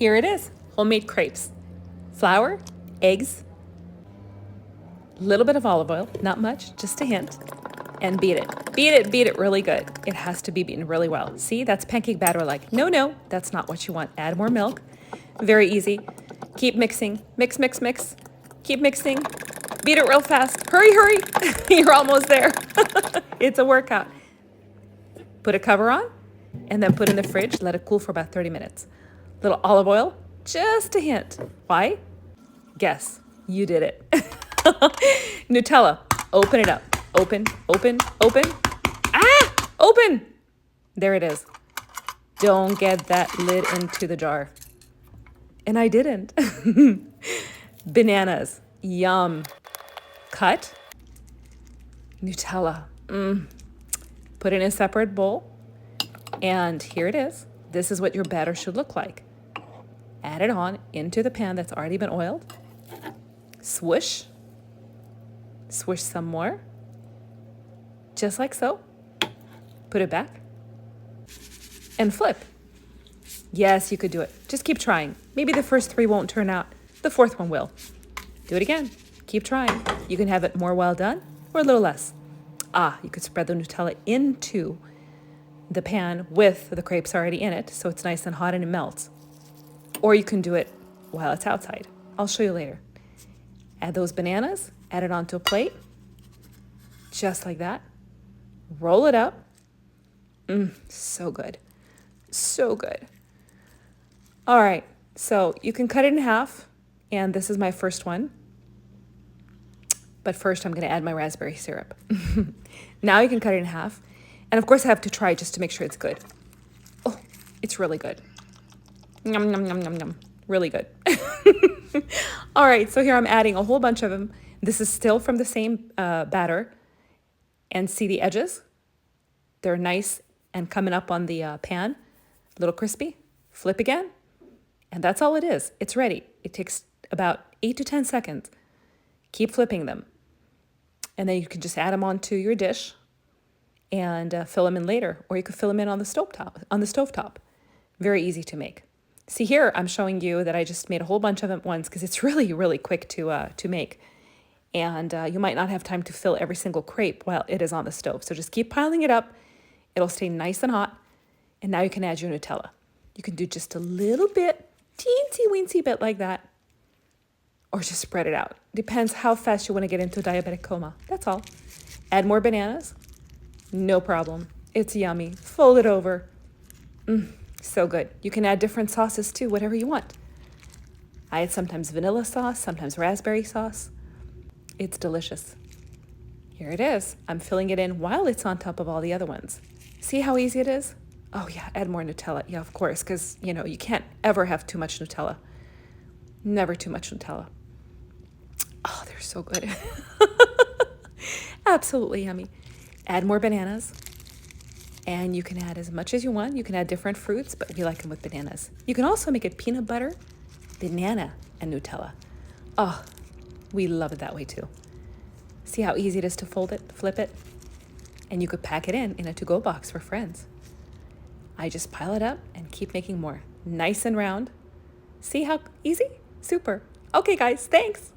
Here it is, homemade crepes. Flour, eggs, a little bit of olive oil, not much, just a hint, and beat it. Beat it really good. It has to be beaten really well. See, that's pancake batter like, no, that's not what you want. Add more milk. Very easy. Keep mixing. Mix. Keep mixing. Beat it real fast. Hurry. You're almost there. It's a workout. Put a cover on and then put in the fridge. Let it cool for about 30 minutes. Little olive oil, just a hint. Why? Guess. You did it. Nutella. Open it up. Open. Ah! Open! There it is. Don't get that lid into the jar. And I didn't. Bananas. Yum. Cut. Nutella. Put it in a separate bowl. And here it is. This is what your batter should look like. Add it on into the pan that's already been oiled. Swoosh. Swish some more. Just like so. Put it back. And flip. Yes, you could do it. Just keep trying. Maybe the first 3 won't turn out. The 4th one will. Do it again. Keep trying. You can have it more well done or a little less. You could spread the Nutella into the pan with the crepes already in it, so it's nice and hot and it melts. Or you can do it while it's outside. I'll show you later. Add those bananas, add it onto a plate, just like that. Roll it up. So good. So good. All right, so you can cut it in half, and this is my first one. But first I'm gonna add my raspberry syrup. Now you can cut it in half. And of course I have to try just to make sure it's good. Oh, it's really good. Yum. Really good. All right, so here I'm adding a whole bunch of them. This is still from the same batter. And see the edges? They're nice and coming up on the pan. A little crispy. Flip again. And that's all it is. It's ready. It takes about 8 to 10 seconds. Keep flipping them. And then you can just add them onto your dish and fill them in later. Or you could fill them in on the stovetop. Very easy to make. See here, I'm showing you that I just made a whole bunch of them at once because it's really quick to make. And you might not have time to fill every single crepe while it is on the stove. So just keep piling it up. It'll stay nice and hot. And now you can add your Nutella. You can do just a little bit, teensy-weensy bit like that. Or just spread it out. Depends how fast you want to get into a diabetic coma. That's all. Add more bananas. No problem. It's yummy. Fold it over. So good. You can add different sauces too, whatever you want. I add sometimes vanilla sauce, sometimes raspberry sauce. It's delicious. Here it is. I'm filling it in while it's on top of all the other ones. See how easy it is? Oh yeah, add more Nutella. Yeah, of course, because you can't ever have too much Nutella. Never too much Nutella. Oh, they're so good. Absolutely yummy. Add more bananas. And you can add as much as you want. You can add different fruits, but we like them with bananas. You can also make it peanut butter, banana, and Nutella. Oh, we love it that way too. See how easy it is to fold it, flip it? And you could pack it in a to-go box for friends. I just pile it up and keep making more. Nice and round. See how easy? Super. Okay, guys, thanks.